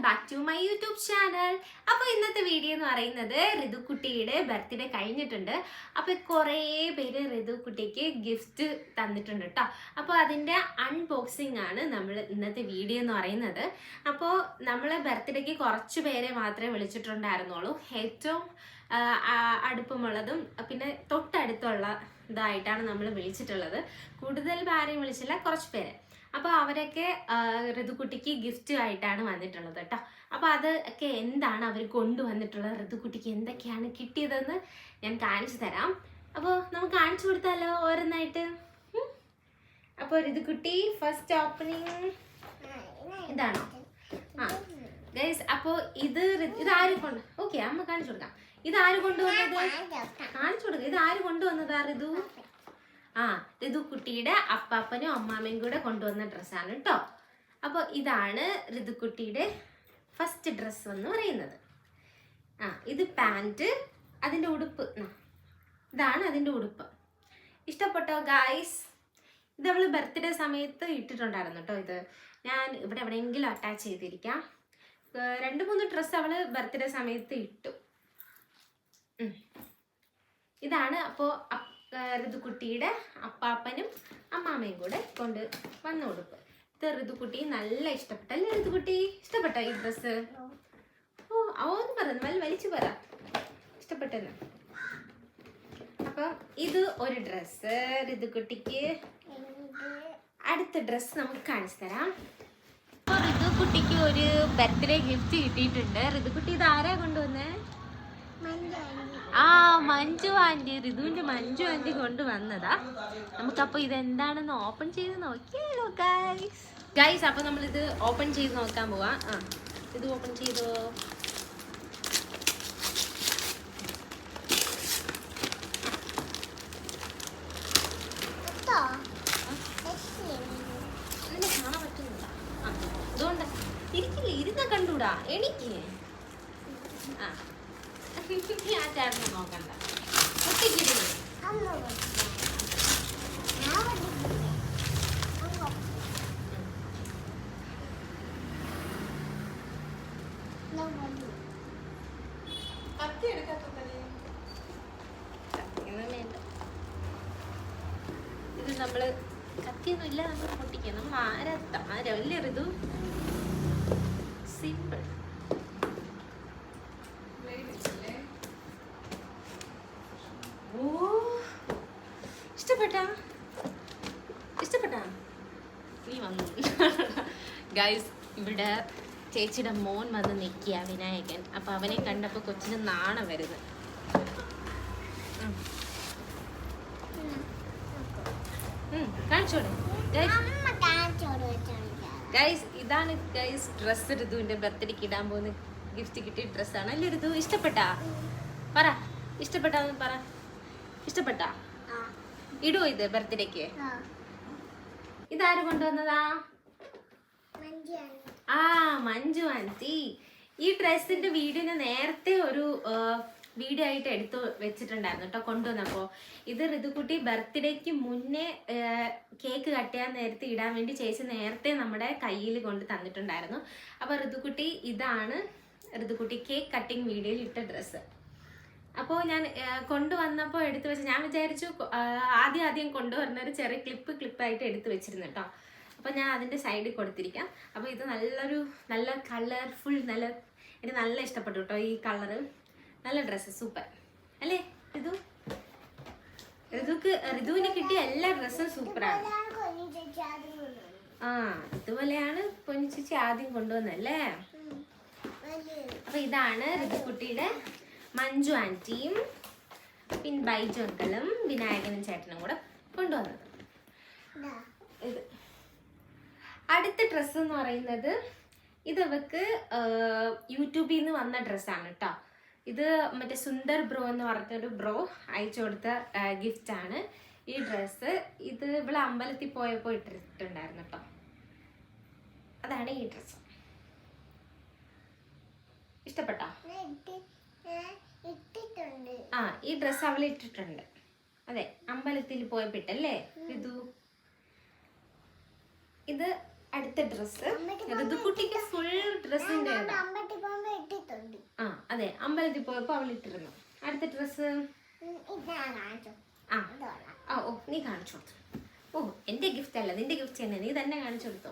Back to my YouTube channel. അപ്പോൾ ഇന്നത്തെ video എന്ന് പറയുന്നത് ഋതുക്കുട്ടിയുടെ ബർത്ത്ഡേ കഴിഞ്ഞിട്ടുണ്ട്. അപ്പോൾ കുറേ പേര് ഋതുക്കുട്ടിക്ക് ഗിഫ്റ്റ് തന്നിട്ടുണ്ട് കേട്ടോ. അപ്പോൾ അതിൻ്റെ അൺബോക്സിംഗ് ആണ് നമ്മൾ ഇന്നത്തെ വീഡിയോ എന്ന് പറയുന്നത്. അപ്പോൾ നമ്മൾ ബർത്ത്ഡേക്ക് കുറച്ച് പേരെ മാത്രമേ വിളിച്ചിട്ടുണ്ടായിരുന്നുള്ളൂ. ഏറ്റവും അടുപ്പമുള്ളതും പിന്നെ തൊട്ടടുത്തുള്ള ഇതായിട്ടാണ് നമ്മൾ വിളിച്ചിട്ടുള്ളത്. കൂടുതൽ ആരെയും വിളിച്ചില്ല, കുറച്ച് പേര്. അപ്പോൾ അവരൊക്കെ ഋതുക്കുട്ടിക്ക് ഗിഫ്റ്റ് ആയിട്ടാണ് വന്നിട്ടുള്ളത് കേട്ടോ. അപ്പോൾ അതൊക്കെ എന്താണ് അവർ കൊണ്ടുവന്നിട്ടുള്ളത്, ഋതുക്കുട്ടിക്ക് എന്തൊക്കെയാണ് കിട്ടിയതെന്ന് ഞാൻ കാണിച്ചു തരാം. അപ്പോൾ നമുക്ക് കാണിച്ചു കൊടുത്താലോ ഓരോന്നായിട്ട്. അപ്പോൾ ഋതുക്കുട്ടി ഫസ്റ്റ് ഓപ്പണിങ് ഇതാണോ? ആ ഗൈസ്, അപ്പോൾ ഇതാര് കൊണ്ട് ഓക്കെ അമ്മ കാണിച്ചു കൊടുക്കാം. ഇതാര് കൊണ്ടുവന്നത്? കാണിച്ചു കൊടുക്കുക. ഇതാര് കൊണ്ടുവന്നതാ? ഋതുക്കുട്ടിയുടെ അപ്പാപ്പനും അമ്മാമ്മയും കൂടെ കൊണ്ടുവന്ന ഡ്രസ്സാണ് കേട്ടോ. അപ്പോൾ ഇതാണ് ഋതുക്കുട്ടിയുടെ ഫസ്റ്റ് ഡ്രസ്സ് എന്ന് പറയുന്നത്. ഇത് പാൻറ്റ്, അതിൻ്റെ ഉടുപ്പ്. ഇതാണ് അതിൻ്റെ ഉടുപ്പ്. ഇഷ്ടപ്പെട്ടോ ഗായ്സ്? ഇത് അവൾ ബർത്ത്ഡേ സമയത്ത് ഇട്ടിട്ടുണ്ടായിരുന്നു കേട്ടോ. ഇത് ഞാൻ ഇവിടെ എവിടെയെങ്കിലും അറ്റാച്ച് ചെയ്തിരിക്കാം. 2-3 ഡ്രസ്സ് അവൾ ബർത്ത്ഡേ സമയത്ത് ഇട്ടു. ഇതാണ് അപ്പോൾ ഋതുക്കുട്ടിയുടെ അപ്പാപ്പനും അമ്മാമ്മയും കൂടെ കൊണ്ട് വന്ന ഉടുപ്പ്. ഇത് ഋതുക്കുട്ടി നല്ല ഇഷ്ടപ്പെട്ടല്ലേ? ഋതുക്കുട്ടി ഇഷ്ടപ്പെട്ടോ ഈ ഡ്രസ്സ്? ഓന്ന് പറഞ്ഞു വലിച്ചു പറ ഇഷ്ടപ്പെട്ടെന്ന്. അപ്പം ഇത് ഒരു ഡ്രസ്സ് ഋതുക്കുട്ടിക്ക്. അടുത്ത ഡ്രസ്സ് നമുക്ക് കാണിച്ചു തരാം. അപ്പോൾ ഋതുക്കുട്ടിക്ക് ഒരു ബർത്ത്ഡേ ഗിഫ്റ്റ് കിട്ടിയിട്ടുണ്ട്. ഋതുക്കുട്ടി ഇത് ആരാ കൊണ്ടുവന്നേ? മഞ്ജു ആന്റി, ഋതുവിന്റെ മഞ്ജു ആന്റി കൊണ്ടുവന്നതാ. നമുക്കപ്പോ ഇതെന്താണെന്ന് ഓപ്പൺ ചെയ്ത് നോക്കിയാലോ ഗൈസ്. അപ്പൊ നമ്മളിത് ഓപ്പൺ ചെയ്ത് നോക്കാൻ പോവാ. ഇത് ഓപ്പൺ ചെയ്തോ. കാണാൻ പറ്റുന്നില്ല, അതുകൊണ്ട് ഇരിക്കില്ല, ഇരുന്ന കണ്ടൂടാ എനിക്ക്. ആ ചേട്ടനെ നോക്കണ്ട. ഇത് നമ്മള് കത്തിയൊന്നും ഇല്ല, നമ്മൾ പൊട്ടിക്കുക. നമ്മൾ ആരാ വലിയ ഋതു സിമ്പിൾ. ഇഷ്ടപ്പെട്ടാ? നീ വന്നു ഗൈസ്. ഇവിടെ ചേച്ചിയുടെ മോൻ വന്ന് നിൽക്കുക, വിനായകൻ. അപ്പൊ അവനെ കണ്ടപ്പോൾ കൊച്ചിന് നാണം വരുന്നത്. കാണിച്ചോടെ ഗൈസ്. ഇതാണ് ഗൈസ് ഡ്രസ്സ്. ഋതുവിന്റെ ബർത്ത്ഡേക്ക് ഇടാൻ പോകുന്ന ഗിഫ്റ്റ് കിട്ടിയ ഡ്രസ്സാണ് അല്ലേ ഋതു? ഇഷ്ടപ്പെട്ടാ? പറ ഇഷ്ടപ്പെട്ടാന്ന് പറ. ഇഷ്ടപ്പെട്ടാ? ഇടുവോ ഇത് ബർത്ത്ഡേക്ക്? ഇതാര് കൊണ്ടുവന്നതാ? മഞ്ജു ആന്റി. ഈ ഡ്രസ്സിന്റെ വീഡിയോ ഞാൻ നേരത്തെ ഒരു വീഡിയോ ആയിട്ട് എടുത്തു വെച്ചിട്ടുണ്ടായിരുന്നു കേട്ടോ കൊണ്ടുവന്നപ്പോൾ. ഇത് ഋതുക്കുട്ടി ബർത്ത്ഡേക്ക് മുന്നേ കേക്ക് കട്ട് ചെയ്യാൻ നേരത്തെ ഇടാൻ വേണ്ടി ചേച്ചി നേരത്തെ നമ്മുടെ കയ്യിൽ കൊണ്ട് തന്നിട്ടുണ്ടായിരുന്നു. അപ്പോൾ ഇതാണ് ഋതുക്കുട്ടി കേക്ക് കട്ടിങ് വീഡിയോയിൽ ഇട്ട ഡ്രസ്സ്. അപ്പോൾ ഞാൻ കൊണ്ടുവന്നപ്പോൾ എടുത്തു വെച്ച്, ഞാൻ വിചാരിച്ചു ആദ്യം കൊണ്ടുവരുന്ന ഒരു ചെറിയ ക്ലിപ്പായിട്ട് എടുത്തു വെച്ചിരുന്നു കേട്ടോ. അപ്പോൾ ഞാൻ അതിൻ്റെ സൈഡിൽ കൊടുത്തിരിക്കാം. അപ്പോൾ ഇത് നല്ല കളർഫുൾ, എനിക്ക് നല്ല ഇഷ്ടപ്പെട്ടു കേട്ടോ ഈ കളറ്. നല്ല ഡ്രസ്സ്, സൂപ്പർ അല്ലേ ഋതുവിന് കിട്ടിയ എല്ലാ ഡ്രസ്സും സൂപ്പറാണ്. ഇതുപോലെയാണ് പൊന്നിച്ചേച്ചി ആദ്യം കൊണ്ടുവന്നല്ലേ. അപ്പോൾ ഇതാണ് ഋതുക്കുട്ടിയുടെ മഞ്ജു ആന്റിയും പിന്നെ ബൈജു അങ്കിളും വിനായകനും ചേട്ടനും കൂടെ കൊണ്ടുവന്നത്. ഇത് അടുത്ത ഡ്രസ്സ് എന്ന് പറയുന്നത് ഇതവർക്ക് യൂട്യൂബിൽ നിന്ന് വന്ന ഡ്രസ്സാണ് കേട്ടോ. ഇത് മറ്റേ സുന്ദർ ബ്രോ എന്ന് പറഞ്ഞൊരു ബ്രോ അയച്ചു കൊടുത്ത ഗിഫ്റ്റാണ് ഈ ഡ്രസ്സ്. ഇത് ഇവിടെ അമ്പലത്തിൽ പോയപ്പോൾ ഇട്ടിട്ടുണ്ടായിരുന്നു കേട്ടോ. അതാണ് ഈ ഡ്രസ്സ്. ഇഷ്ടപ്പെട്ടോ? ഈ ഡ്രസ്സ് അവൾ ഇട്ടിട്ടുണ്ട്. അതെ, അമ്പലത്തിൽ പോയപ്പോട്ടല്ലേ ഇത്. ഇത് അടുത്ത ഡ്രസ്സ്. ഋതുക്കുട്ടിക്ക് ഫുൾ ഡ്രസ്സിന്റെ അതെ, അമ്പലത്തിൽ പോയപ്പോ അവൾ ഇട്ടിരുന്നു. അടുത്ത ഡ്രസ്സ് ഓ നീ കാണിച്ചു കൊടുത്തു. ഓ എന്റെ ഗിഫ്റ്റ് അല്ല, നിന്റെ ഗിഫ്റ്റ് തന്നെ, നീ തന്നെ കാണിച്ചു കൊടുത്തോ.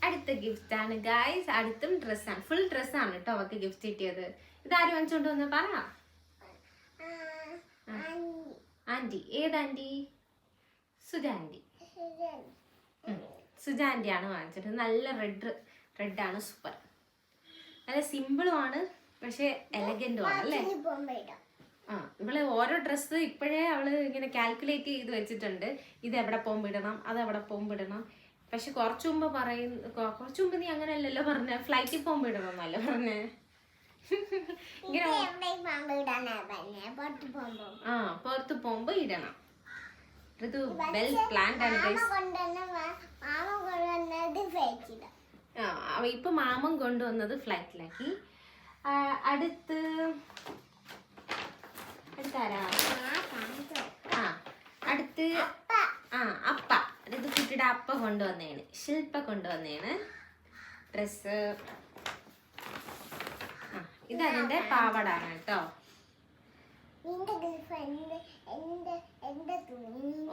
അടുത്ത ഗിഫ്റ്റ് ആണ് ഗായ്സ്. അടുത്തും ഡ്രസ്സാണ്, ഫുൾ ഡ്രസ്സാണ് കേട്ടോ അവക്ക് ഗിഫ്റ്റ് കിട്ടിയത്. ഇതാരും വാങ്ങിച്ചോണ്ട് വന്ന് പറ. ആന്റി. ഏതാന്റി? സുജാന്റി. സുജാന്റിയാണ് വാങ്ങിച്ചത്. നല്ല റെഡാണ്, സൂപ്പർ. നല്ല സിമ്പിളും ആണ്, പക്ഷെ എലഗന്റും ആണ് അല്ലേ? ഇവള് ഓരോ ഡ്രസ്സ് ഇപ്പോഴേ അവള് ഇങ്ങനെ കാൽക്കുലേറ്റ് ചെയ്ത് വെച്ചിട്ടുണ്ട്. ഇത് എവിടെ പോകുമ്പോ ഇടണം, അത് എവിടെ പോകുമ്പോ ഇടണം. പക്ഷെ കുറച്ചു മുമ്പ് നീ അങ്ങനെയല്ലല്ലോ പറഞ്ഞ, ഫ്ലൈറ്റിൽ പോകുമ്പോ ഇടണം എന്നല്ല പറഞ്ഞേ. പുറത്ത് പോകുമ്പോ ഇടണം. ഇത് വെൽ പ്ലാൻഡ് ആണ് ഗൈസ്. ഇപ്പൊ മാമൻ കൊണ്ടുവന്നത് ഫ്ലൈറ്റിലാക്കി. അടുത്താരാ? അടുത്ത് അപ്പ. ഇത് കുട്ടിയുടെ അപ്പ കൊണ്ടുവന്നേണ്, ശില്പ കൊണ്ടുവന്നേണ് ഡ്രസ്സ്. ഇതതിന്റെ പാവടാണ് കേട്ടോ.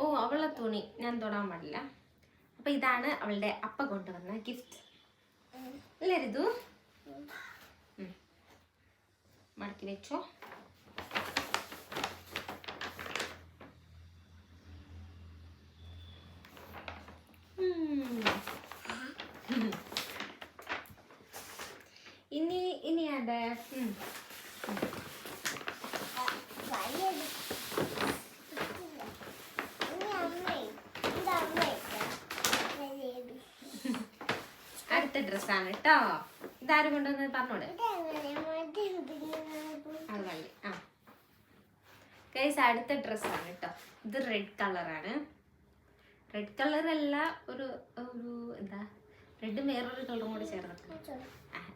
ഓ അവളെ തുണി ഞാൻ തൊടാൻ പാടില്ല. അപ്പൊ ഇതാണ് അവളുടെ അപ്പ കൊണ്ടുവന്ന ഗിഫ്റ്റ് അല്ലേ ഋതു? മടക്കി വെച്ചോ. ഇനി അതെ അടുത്ത ഡ്രസ്സാണ് കേട്ടോ. ഇതാരും കൊണ്ടുവന്നത് പറഞ്ഞോട്. അത് കള്ളി. ഗൈസ് അടുത്ത ഡ്രസ്സാണ് കേട്ടോ. ഇത് റെഡ് കളറാണ്. റെഡ് കളറല്ല, ഒരു എന്താ റെഡ് വേറൊരു കളറും കൂടെ ചേർന്നിട്ട്.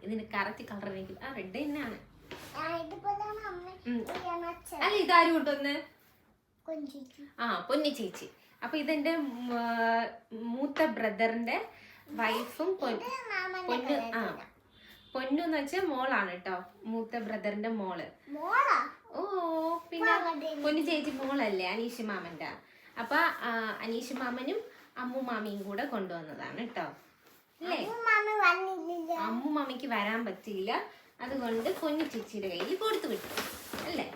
ഇതിന് കറക്റ്റ് കളർ എനിക്ക് റെഡ് തന്നെയാണ്. അല്ല ഇതാരും കൊണ്ടുവന്ന്? പൊന്നി ചേച്ചി. അപ്പൊ ഇതെന്റെ മൂത്ത ബ്രദറിന്റെ വൈഫും പൊന്നു എന്ന് വെച്ചാൽ മോളാണ് കേട്ടോ, മൂത്ത ബ്രദറിന്റെ മോള്. ഓ പിന്നെ പൊന്നു ചേച്ചി മോളല്ലേ അനീഷ് മാമന്റെ. അപ്പൊ അനീഷ് മാമനും അമ്മു മാമിയും കൂടെ കൊണ്ടുവന്നതാണ് കേട്ടോ അല്ലേ? അമ്മു മാമിക്ക് വരാൻ പറ്റിയില്ല, അതുകൊണ്ട് പൊന്നു ചേച്ചിയുടെ കയ്യിൽ കൊടുത്തു വിട്ടു അല്ലേ?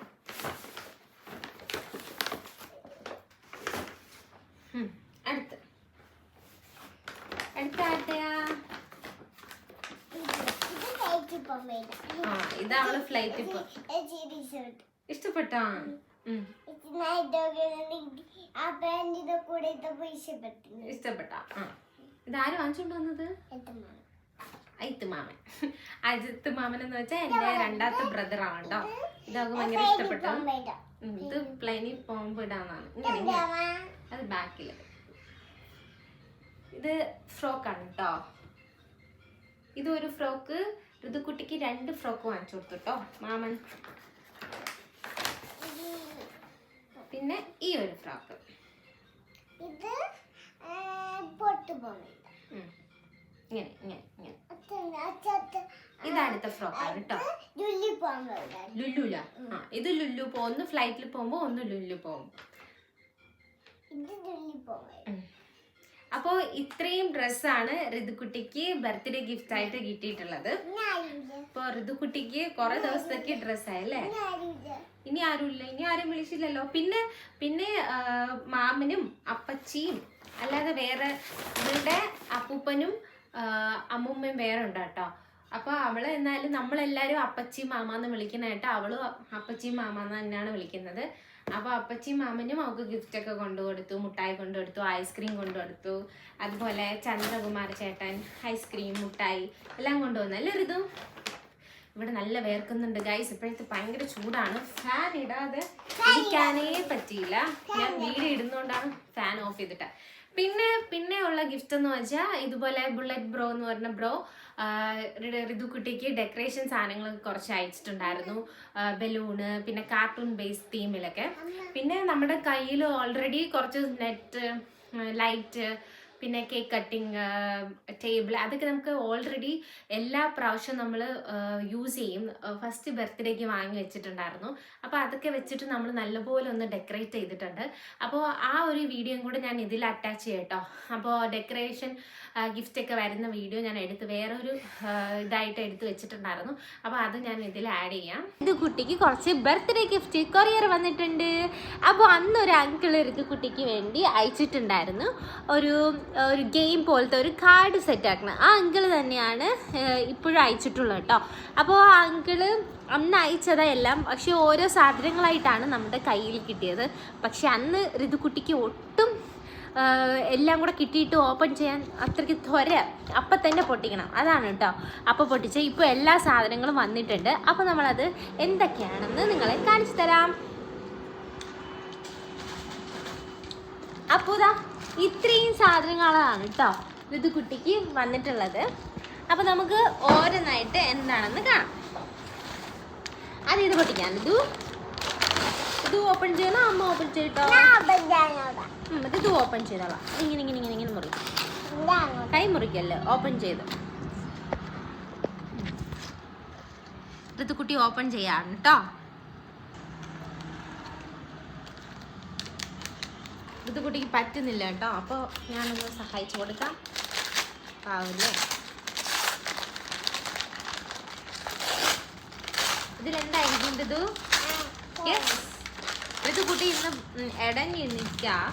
അടുത്ത ആരുടെയാ? ഇത് അവള് ഫ്ലൈറ്റ് ഇഷ്ടപ്പെട്ടോ? ഇഷ്ടപ്പെട്ടാ? ഇതാരും വാങ്ങിച്ചോണ്ട് വന്നത്? അജിത്ത് മാമൻ. അജിത്ത് മാമൻ എന്ന് വെച്ചാൽ എന്റെ രണ്ടാമത്തെ ബ്രദർ ആണ് കേട്ടോ. ഇതൊക്കെ ഭയങ്കര ഇഷ്ടപ്പെട്ടു. ഇത് പ്ലെയിനിൽ പോകുമ്പോ ഇടാന്നാണ്. അത് ബാക്കില്. ഇത് ഫ്രോക്കാണ് കേട്ടോ. ഇതൊരു ഫ്രോക്ക്. ഋതുക്കുട്ടിക്ക് 2 ഫ്രോക്ക് വാങ്ങിച്ചു കൊടുത്തു കേട്ടോ മാമൻ. പിന്നെ ഈ ഒരു ഫ്രോക്ക്. ഇതടുത്ത ഫ്രോക്കാണ് കേട്ടോ. ലുല്ലുല. ഇത് ലുല്ലു പോകുന്നു. ഫ്ലൈറ്റിൽ പോകുമ്പോ ഒന്ന് ലുല്ലു പോകും. അപ്പോ ഇത്രയും ഡ്രസ്സാണ് ഋതുക്കുട്ടിക്ക് ബർത്ത്ഡേ ഗിഫ്റ്റ് ആയിട്ട് കിട്ടിയിട്ടുള്ളത്. ഇപ്പൊ ഋതുക്കുട്ടിക്ക് കുറെ ദിവസത്തേക്ക് ഡ്രസ്സായല്ലേ? ഇനി ആരുമില്ല, ഇനി ആരും വിളിച്ചില്ലല്ലോ. പിന്നെ മാമനും അപ്പച്ചിയും അല്ലാതെ വേറെ ഇവളുടെ അപ്പൂപ്പനും അമ്മൂമ്മയും വേറെ ഉണ്ട് കേട്ടോ. അപ്പൊ അവള് എന്നാലും നമ്മളെല്ലാരും അപ്പച്ചി മാമാന്ന് വിളിക്കുന്നതായിട്ട് അവളും അപ്പച്ചി മാമാന്ന് തന്നെയാണ് വിളിക്കുന്നത്. അപ്പൊ അപ്പച്ചിയും മാമനും അവൾക്ക് ഗിഫ്റ്റ് ഒക്കെ കൊണ്ടുകൊടുത്തു, മുട്ടായി കൊണ്ടുകൊടുത്തു, ഐസ്ക്രീം കൊണ്ടുകൊടുത്തു. അതുപോലെ ചന്ദ്രകുമാർ ചേട്ടൻ ഐസ്ക്രീം മുട്ടായി എല്ലാം കൊണ്ടുവന്നല്ലേ ഋതു? ഇവിടെ നല്ല വേർക്കുന്നുണ്ട് ഗൈസ്. ഇപ്പോഴത്തെ ഭയങ്കര ചൂടാണ്. ഫാൻ ഇടാതെ ഇരിക്കാനേ പറ്റിയില്ല. ഞാൻ വീഡിയോ ഇടുന്നോണ്ടാണ് ഫാൻ ഓഫ് ചെയ്തിട്ട്. പിന്നെ ഉള്ള ഗിഫ്റ്റ് എന്ന് വെച്ചാൽ ഇതുപോലെ ബുള്ളറ്റ് ബ്രോ എന്ന് പറഞ്ഞ ബ്രോ ഋതുക്കുട്ടിക്ക് ഡെക്കറേഷൻ സാധനങ്ങൾ കുറച്ച് അയച്ചിട്ടുണ്ടായിരുന്നു. ബലൂണ്, പിന്നെ കാർട്ടൂൺ ബേസ് തീമിലൊക്കെ. പിന്നെ നമ്മുടെ കയ്യിൽ ഓൾറെഡി കുറച്ച് നെറ്റ് ലൈറ്റ് പിന്നെ കേക്ക് കട്ടിങ് ടേബിൾ, അതൊക്കെ നമുക്ക് ഓൾറെഡി എല്ലാ പ്രാവശ്യവും നമ്മൾ യൂസ് ചെയ്യും. ഫസ്റ്റ് ബർത്ത്ഡേക്ക് വാങ്ങി വെച്ചിട്ടുണ്ടായിരുന്നു. അപ്പോൾ അതൊക്കെ വെച്ചിട്ട് നമ്മൾ നല്ലപോലെ ഒന്ന് ഡെക്കറേറ്റ് ചെയ്തിട്ടുണ്ട്. അപ്പോൾ ആ ഒരു വീഡിയോയും കൂടെ ഞാൻ ഇതിൽ അറ്റാച്ച് ചെയ്യാം കേട്ടോ. അപ്പോൾ ഡെക്കറേഷൻ ഗിഫ്റ്റ് ഒക്കെ വരുന്ന വീഡിയോ ഞാൻ വേറൊരു ഇതായിട്ട് എടുത്ത് വെച്ചിട്ടുണ്ടായിരുന്നു. അപ്പോൾ അത് ഞാൻ ഇതിൽ ആഡ് ചെയ്യാം. ഇത് കുട്ടിക്ക് കുറച്ച് ബർത്ത്ഡേ ഗിഫ്റ്റ് കൊറിയർ വന്നിട്ടുണ്ട്. അപ്പോൾ അന്നൊരു അങ്കിൾ ഇത് കുട്ടിക്ക് വേണ്ടി അയച്ചിട്ടുണ്ടായിരുന്നു. ഒരു ഗെയിം പോലത്തെ ഒരു കാർഡ് സെറ്റ് ആക്കണം. ആ അങ്കിൾ തന്നെയാണ് ഇപ്പോഴും അയച്ചിട്ടുള്ളത് കേട്ടോ. അപ്പോൾ ആ അങ്കിള് അന്ന് അയച്ചതെല്ലാം പക്ഷെ ഓരോ സാധനങ്ങളായിട്ടാണ് നമ്മുടെ കയ്യിൽ കിട്ടിയത്. പക്ഷെ അന്ന് ഋതുക്കുട്ടിക്ക് ഒട്ടും എല്ലാം കൂടെ കിട്ടിയിട്ട് ഓപ്പൺ ചെയ്യാൻ അത്രയ്ക്ക് അപ്പം തന്നെ പൊട്ടിക്കണം, അതാണ് കേട്ടോ. അപ്പോൾ പൊട്ടിച്ച് ഇപ്പോൾ എല്ലാ സാധനങ്ങളും വന്നിട്ടുണ്ട്. അപ്പോൾ നമ്മളത് എന്തൊക്കെയാണെന്ന് നിങ്ങളെ കാണിച്ചു തരാം. അപ്പോൾ ഇതാ ഇത്രയും സാധനങ്ങളാണ് കേട്ടോ ഋതുക്കുട്ടിക്ക് വന്നിട്ടുള്ളത്. അപ്പോൾ നമുക്ക് ഓരോന്നായിട്ട് എന്താണെന്ന് കാണാം. അത് ഇത് പൊട്ടിക്കാൻ ഇത് ഓപ്പൺ ചെയ്യണോ അമ്മ ഓപ്പൺ ചെയ്തിട്ടോ? ഇത് ഓപ്പൺ ചെയ്തോളാം. ഇങ്ങനെ മുറിക്കും, കൈ മുറിക്കല്ലേ, ഓപ്പൺ ചെയ്ത് ഋതുക്കുട്ടി ഓപ്പൺ ചെയ്യാണ് കേട്ടോ. ഋതുക്കുട്ടിക്ക് പറ്റുന്നില്ല കേട്ടോ. അപ്പോൾ ഞാനൊന്ന് സഹായിച്ചു കൊടുക്കാം. പാവല്ലേ. ഇതിലെന്തായിരിക്കും ഇത്? ഋതുക്കുട്ടി ഇന്ന് ഇടഞ്ഞി നിൽക്കാം.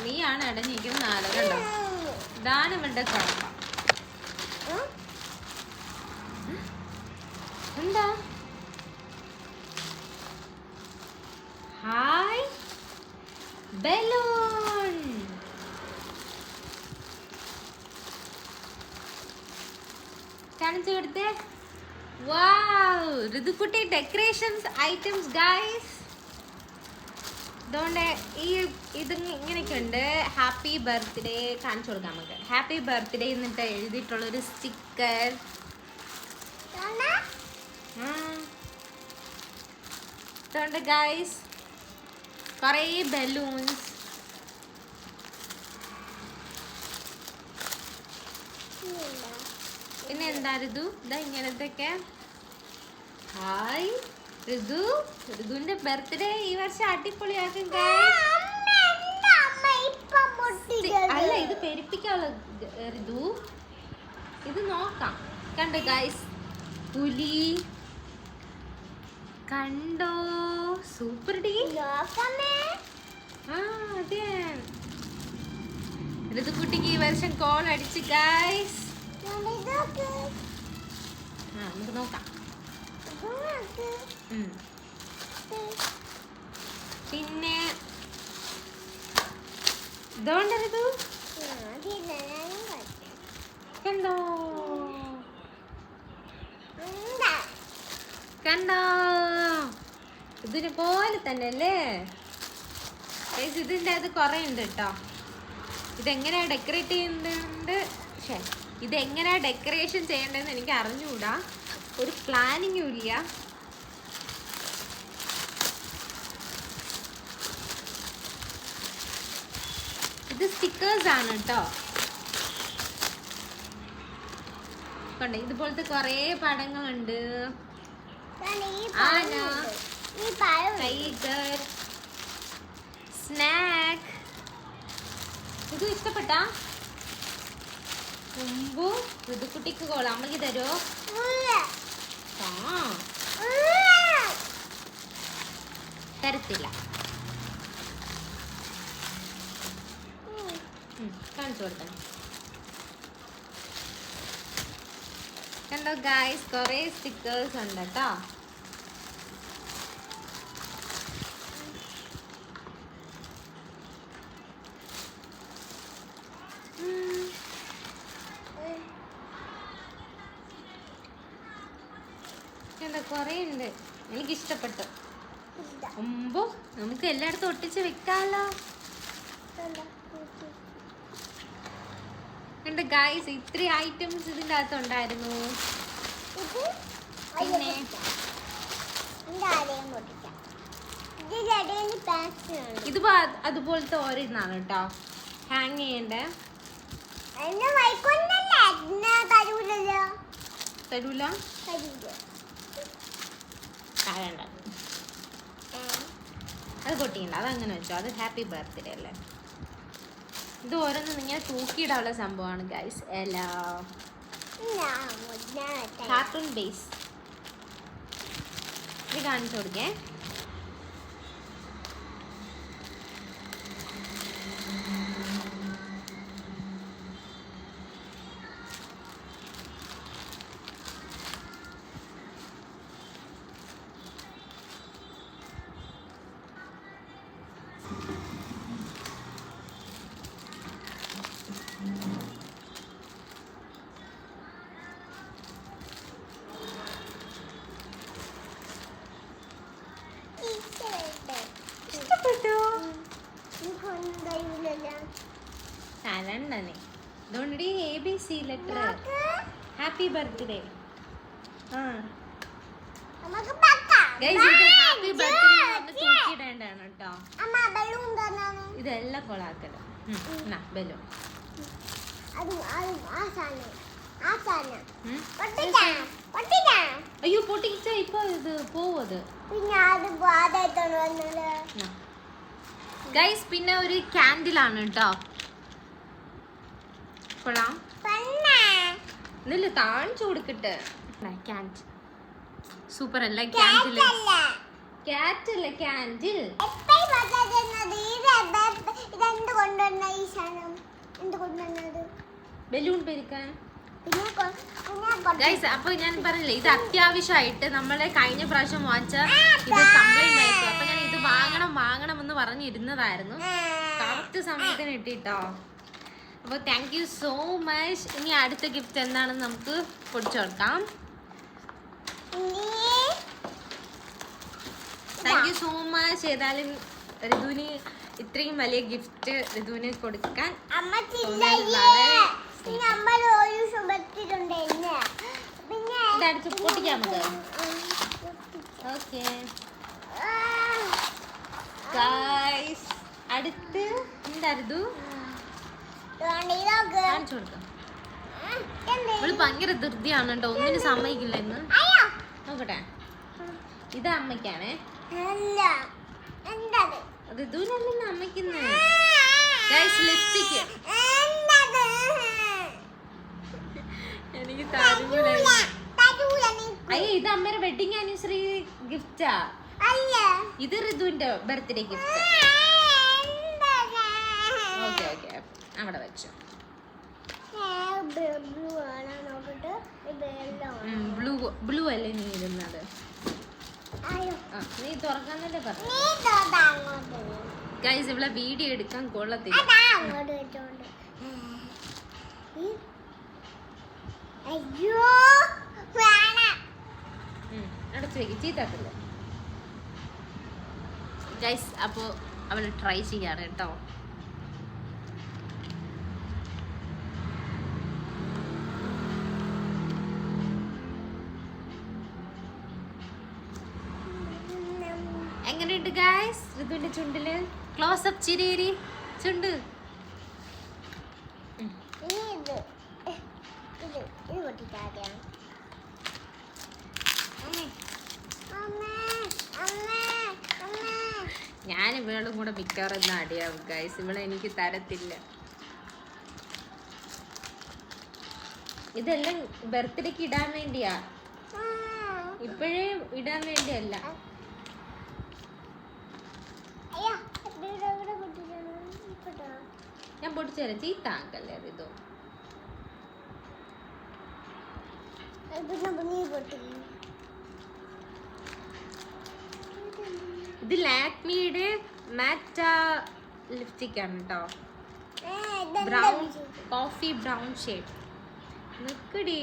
നീയാണ് ഇടഞ്ഞിരിക്കുന്നത്. നാലോ ഇതാണ് ഇവരുടെ കുഴപ്പം. എന്താ? Hi balloon. കാണിച്ചു കൊടുത്തേ. വാവ്, ഋതുക്കുട്ടി ഡെക്കറേഷൻസ് ഐറ്റംസ് ഗൈസ്. അതുകൊണ്ട് ഇത് ഇങ്ങനെയൊക്കെ ഉണ്ട്. ഹാപ്പി ബർത്ത്ഡേ കാണിച്ചു കൊടുക്കാം നമുക്ക്. ഹാപ്പി ബർത്ത്ഡേ എന്നിട്ട് എഴുതിയിട്ടുള്ളൊരു സ്റ്റിക്കർ. അതുകൊണ്ട് ഗൈസ് കുറേ ബലൂൺസ്. പിന്നെ എന്താ ഋതു? ഇതാ ഇങ്ങനത്തെയൊക്കെ. ഹായ് ഋതുവിന്റെ ബർത്ത്ഡേ ഈ വർഷം അടിപൊളിയാക്കും. അല്ല, ഇത് പെരുപ്പിക്കാനുള്ള ഋതു. ഇത് നോക്കാം. കണ്ടോ ഗൈസ്, പുലി കണ്ടോ? സൂപ്പർ ഡീ. അതെ, ഋതുക്കുട്ടിക്ക് ഈ വർഷം കോൾ അടിച്ച് ഗൈസ്. നമുക്ക് നോക്കാം. പിന്നെ ഇതുകൊണ്ട് ഋതു കണ്ടോ? കണ്ടോ? ഇതിനെ പോലെ തന്നെ അല്ലേ? ഇതിൻ്റെ അത് കുറേ ഉണ്ട് കേട്ടോ. ഇതെങ്ങനെയാ ഡെക്കറേറ്റ് ചെയ്യുന്നുണ്ട്. ഇതെങ്ങനെയാ ഡെക്കറേഷൻ ചെയ്യേണ്ടതെന്ന് എനിക്ക് അറിഞ്ഞുകൂടാ. ഒരു പ്ലാനിങ്ങും ഇല്ല. ഇത് സ്റ്റിക്കേഴ്സ് ആണ് കേട്ടോ. കണ്ടോ, ഇതുപോലത്തെ കുറേ പടങ്ങളുണ്ട്. ആന, ടൈഗർ, സ്നാക്ക്. ഇത് ഇഷ്ടപ്പെട്ട? മുമ്പ് ഋതുക്കുട്ടിക്ക് കോൾ അമ്മക്ക് തരുമോ? തരത്തില്ല. കാണിച്ചു കൊടുക്കണം. കണ്ടോ ഗായ്സ്, കുറേ സ്റ്റിക്കേഴ്സ് ഉണ്ട് കേട്ടോ. കുറേ ഉണ്ട്. എനിക്കിഷ്ടപ്പെട്ടു. മുമ്പ് നമുക്ക് എല്ലായിടത്തും ഒട്ടിച്ച് വെക്കാമല്ലോ. കണ്ടോ ഗായ്സ്, ഇത്രയും ഐറ്റംസ് ഇതിൻ്റെ അകത്തുണ്ടായിരുന്നു. പിന്നെ ഇത് അതുപോലത്തെ ഒരെണ്ണാണ് കേട്ടോ, ഹാങ് ചെയ്യണ്ടേ. തരൂല, അത് പൊട്ടിയില്ല, അതങ്ങനെ വെച്ചോ, അത് ഹാപ്പി ബർത്ത്ഡേ അല്ലേ. ഇത് ഓരോന്നും ഇങ്ങനെ തൂക്കിയിടാനുള്ള സംഭവമാണ് ഗൈസ്. എല്ലാ കാർട്ടൂൺ ബേസ് ഇത് കാണിച്ചു കൊടുക്കേ. തരണ്ടേ ഇതുകൊണ്ടി ABC letter happy birthday. Happy birthday തൂക്കിയിടേണ്ടാണ് കേട്ടോ. ഇതെല്ലാം കൊളാക്കല ബലൂൺ. അയ്യോ പൊട്ടിച്ച ഇപ്പൊ ഇത് പോവത് ഗൈസ്. പിന്നെ ഒരു ക്യാൻഡിലാണ് കേട്ടോ, കൊള്ളാം. ഇന്നല്ല കാണിച്ചു കൊടുക്കട്ടെ. ക്യാൻഡിൽ സൂപ്പർ അല്ല? ക്യാൻഡിൽ ക്യാറ്റ് അല്ല, ക്യാൻഡിൽ. ബലൂൺ പെരുക്കാൻ ഗൈസ്. അപ്പൊ ഞാൻ പറഞ്ഞില്ലേ, ഇത് അത്യാവശ്യമായിട്ട് നമ്മളെ കഴിഞ്ഞ പ്രാവശ്യം വാങ്ങിച്ച ഇത് കംപ്ലൈന്റ് ആയിട്ട്, അപ്പൊ ഞാൻ ഇത് വാങ്ങണം എന്ന് പറഞ്ഞിരുന്നതായിരുന്നു. കറക്റ്റ് സമയത്തിന് കിട്ടിട്ടോ. അപ്പൊ താങ്ക് യു സോ മച്ച്. ഇനി അടുത്ത ഗിഫ്റ്റ് എന്താണെന്ന് നമുക്ക് പൊടിച്ചു കൊടുക്കാം. Thank you so much. ഏതായാലും ഋതുവിന് ഇത്രയും വലിയ ഗിഫ്റ്റ് ഋതുവിന് കൊടുക്കാൻ ഇതടുത്ത് പൊട്ടിക്കാം നമുക്ക്. ഓക്കെ ഗൈസ്, അടുത്ത് എന്തായിരുന്നു കാണിച്ചു കൊടുക്കാം. ഇവള് ഭയങ്കര ധൃതിയാണ് കേട്ടോ, ഒന്നിനും സമ്മതിക്കില്ല ഇന്ന്. നോക്കട്ടെ, ഇത് അമ്മയ്ക്കാണേ. അത് ഇതുവല്ല അമ്മയ്ക്കുന്ന് ഗൈസ്. ലിപ്സ്റ്റിക്ക് എനിക്ക് അയ്യോ, ഇത് അമ്മയുടെ വെഡിങ് ആനിവേഴ്സറി ഗിഫ്റ്റാ. ഇത് ഋതുവിന്റെ ബർത്ത്ഡേ ഗിഫ്റ്റ്. ഓക്കെ ഓക്കെ, അവിടെ വെച്ചു. ബ്ലൂ അല്ലേ നീ ഇരുന്നത്? നീ തുറക്കാന്നല്ലേ പറഞ്ഞു ഗൈസ്. ഇവിടെ വീഡിയോ എടുക്കാൻ കൊള്ളത്തില്ല. അടച്ചു വെക്ക്, ചീത്തത്തില്ല ഗൈസ്. അപ്പോ അവള് ട്രൈ ചെയ്യാണ് കേട്ടോ. എങ്ങനെയുണ്ട് ഗൈസ് ഋതുവിന്റെ ചുണ്ടില്? ക്ലോസ് അപ്പ് ചിരി ചുണ്ട്. ഞാൻ ഇവളും കൂടെ മിക്കവാറും അടിയാവും ഗൈസ്. ഇവളെ എനിക്ക് തരത്തില്ല. ഇതെല്ലാം ബർത്ത്ഡേക്ക് ഇടാൻ വേണ്ടിയാ, ഇപ്പോഴേ ഇടാൻ വേണ്ടിയല്ല. ഞാൻ പൊട്ടിച്ചു തരാം, ചീത്താക്കല്ലേ ഇത്. ഇത് ലാക്മിയുടെ മാറ്റ ലിപ്സ്റ്റിക് ആണ് കേട്ടോ. Brown, coffee brown shade. നിക്കടി,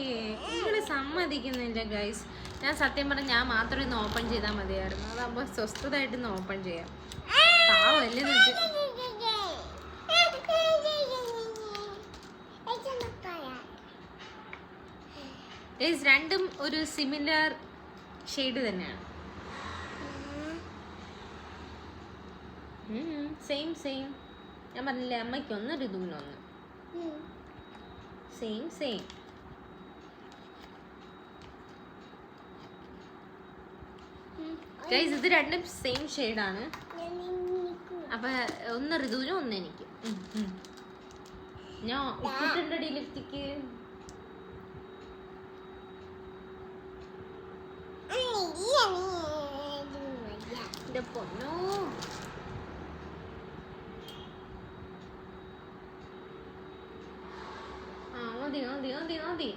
നിങ്ങള് സമ്മതിക്കുന്നില്ല ഗൈസ്. ഞാൻ സത്യം പറഞ്ഞ ഞാൻ മാത്രം ഇന്ന് ഓപ്പൺ ചെയ്താൽ മതിയായിരുന്നു. അതാകുമ്പോ സ്വസ്ഥതായിട്ട് ഇന്ന് ഓപ്പൺ ചെയ്യാം. പാവല്ലേ ഗൈസ്. രണ്ടും ഒരു സിമിലർ ഷെയ്ഡ് തന്നെയാണ്. Same same. ഞാൻ പറഞ്ഞില്ലേ അമ്മയ്ക്കൊന്ന് ഋതുവിനൊന്ന്. Same same. ഗൈസ് ഇത് രണ്ടും സെയിം ഷെയ്ഡാണ്. അപ്പൊ ഒന്ന് ഋതുവിനും ഒന്ന് എനിക്ക്. ഞാൻ ഇട്ടിട്ടുണ്ടടി ലിപ്സ്റ്റിക്ക്. എന്റെ പൊന്നോ. മതി മതി മതി മതി.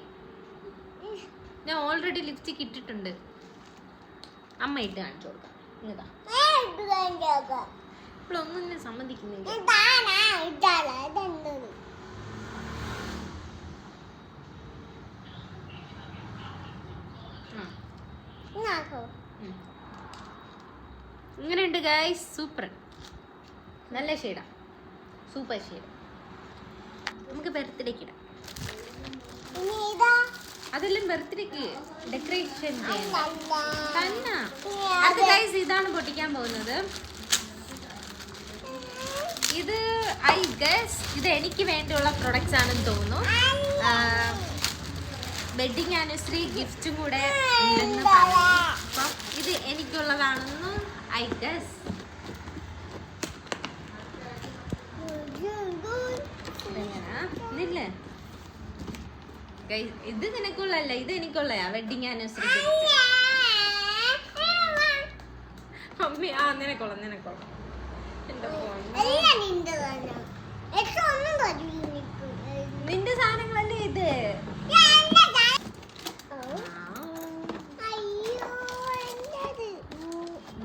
ഞാൻ ഓൾറെഡി ലിപ്സ്റ്റിക് ഇട്ടിട്ടുണ്ട്. അമ്മ ഇട്ട് കാണിച്ചു കൊടുക്കാം. ഇപ്പോഴൊന്നും എന്നെ സമ്മതിക്കുന്നില്ല. ഇങ്ങനെയുണ്ട് ഗൈസ്. സൂപ്പർ. നല്ല ഷെയ്ഡാ. Super shade. നമുക്ക് ബർത്ത്ഡേക്ക് ഇടാം. അതെല്ലാം ബർത്ത്ഡേക്ക് ഡെക്കറേഷൻ തന്നെ. അത് ഗൈസ് ഇതാണ് പൊട്ടിക്കാൻ പോകുന്നത്. ഇത് ഐ ഗസ് ഇത് എനിക്ക് വേണ്ടിയുള്ള പ്രൊഡക്ട്സ് ആണെന്ന് തോന്നുന്നു. വെഡിങ് ആനിവേഴ്സറി ഗിഫ്റ്റും കൂടെ ഉണ്ടെന്ന് പറഞ്ഞു. അപ്പം ഇത് എനിക്കുള്ളതാണെന്ന് ഐ ഗസ്. ഇല്ലേ ഇത് നിനക്കുള്ളല്ല, ഇത് എനിക്കുള്ളയാ. വെഡിങ് ആനിവേഴ്സറി അമ്മ. ആ നിനക്കുള്ള നിനക്കുള്ള. നിന്റെ സാധനങ്ങളല്ലേ ഇത്.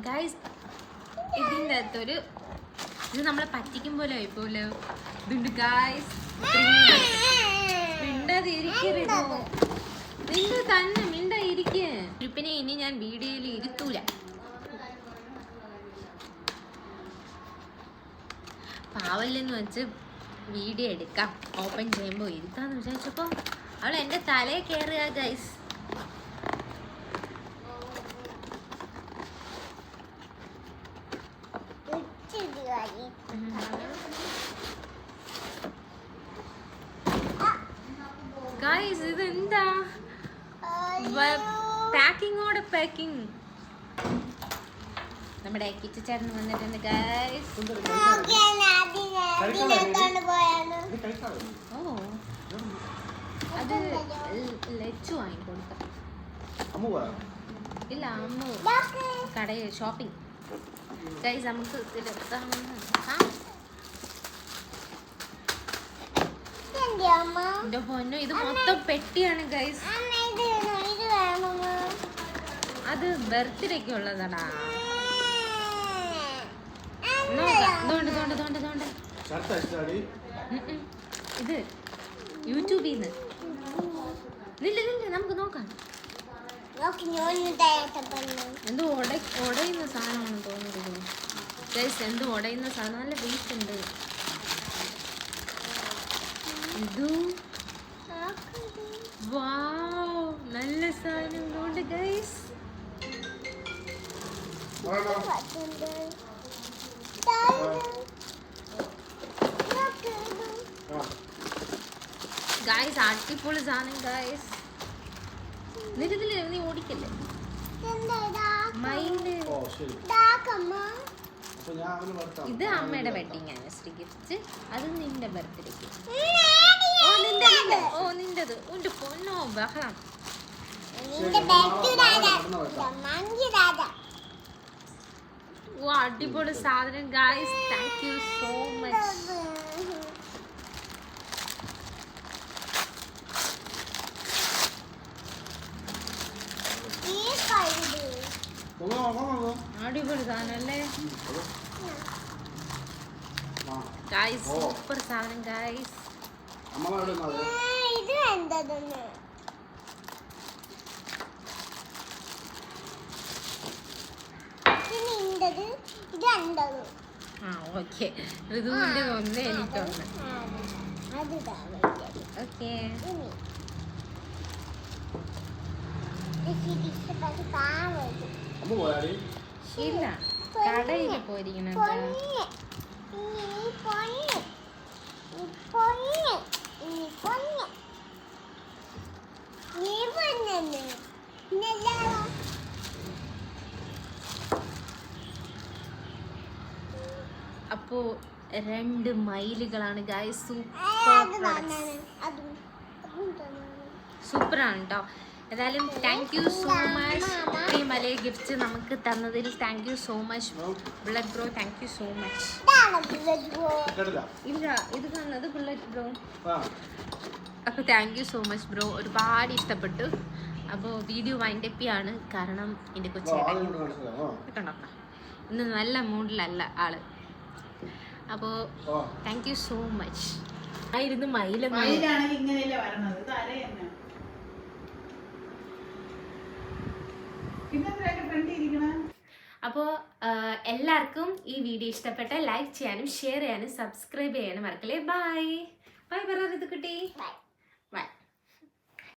ഗൈസ് ഇതിൻ്റെ അകത്തൊരു ഇത് നമ്മളെ പറ്റിക്കും പോലെ ആയിപ്പോലെ ഇതുണ്ട് ഗൈസ്. മിണ്ടാതിരിക്കരുത്. നിന്റെ തന്നെ മിണ്ടായിരിക്ക. ട്രിപ്പിനെ ഇനി ഞാൻ വീഡിയോയിൽ ഇരുത്തൂല. പാവല്ലെന്ന് വെച്ച് വീഡിയോ എടുക്കാം. ഓപ്പൺ ചെയ്യുമ്പോൾ ഇരുത്താന്ന് വിചാരിച്ചപ്പോൾ അവൾ എൻ്റെ തലയിൽ കയറുക ഗൈസ്. ഗൈസ് ഇത് എന്താ പാക്കിങ്ങോടെ പാക്കിങ്. നമ്മുടെ കിച്ചേട്ടൻ വന്നിട്ടുണ്ട് ഗൈസ്. ഓ അത് ലച്ചു വാങ്ങിക്കൊടുക്കാം. ഇല്ല അമ്മ കടയിൽ ഷോപ്പിംഗ്. ഗൈസ് നമുക്ക് എന്റെ പൊന്നു ഇത് മൊത്തം പെട്ടിയാണ് ഗൈസ്. അത് ബർത്ത്ഡേക്ക് ഉള്ളതാടാ. ഇത് യൂട്യൂബിൽ നിന്ന്. നമുക്ക് നോക്കാം. എന്തോ ഉടയുന്ന സാധനമാണെന്ന് തോന്നുന്നത് ഗൈസ്. എന്തോ ഉടയുന്ന സാധനം. നല്ല വെയിറ്റ് ഉണ്ട്. ഇത് വാവ് നല്ല സാധനം ഉണ്ട് ഗൈസ്. ഗൈസ് അടിപൊളി സാധനം ഗൈസ്. നിരത്തില് നീ ഓടിക്കല്ലേ മൈൻഡ്. ഇത് അമ്മയുടെ വെഡിങ് ആനിവേഴ്സറി ഗിഫ്റ്റ്. അത് നിന്റെ ബർത്ത്ഡേക്ക്. ഓ നിന്റത്. ഉണ്ട് പൊന്നോ ബഹളം. ഓ അടിപൊളി സാധനം guys. Thank you so much. അടിപൊളി സാധനം അല്ലേ ഗൈസ്. സൂപ്പർ സാധനം ഗൈസ്. ഇത് എന്തതെന്ന് ഓക്കെ. ഋതുവിന്റെ ഒന്ന് എനിക്കൊന്ന്. ഓക്കെ ഇല്ല കടയിൽ പോയിരിക്കണം അപ്പോ 2 മൈലുകളാണ് ഗായ്സ്. സൂപ്പറാണ് കേട്ടോ. ഏതായാലും താങ്ക് യു സോ മച്ച്. ഇത്രയും വലിയ ഗിഫ്റ്റ് നമുക്ക് തന്നതിൽ thank you so much bullet bro. Thank you so much. ഇല്ല, ഇത് കാണുന്നത് ബുള്ളറ്റ് ബ്രോ. അപ്പോൾ thank you so much bro. ഒരുപാട് ഇഷ്ടപ്പെട്ടു. അപ്പോൾ വീഡിയോ വൈൻഡപ്പ് ചെയ്യാണ്. കാരണം എൻ്റെ കൊച്ചേട്ടൻ കണ്ടോ ഇന്ന് നല്ല മൂഡിലല്ല ആള്. അപ്പോൾ താങ്ക് യു സോ മച്ച്. ആയിരുന്നു അപ്പോൾ എല്ലാവർക്കും ഈ വീഡിയോ ഇഷ്ടപ്പെട്ട ലൈക്ക് ചെയ്യാനും ഷെയർ ചെയ്യാനും സബ്സ്ക്രൈബ് ചെയ്യാനും മറക്കല്ലേ. ബൈ ബൈ പറ ഋതുക്കുട്ടി.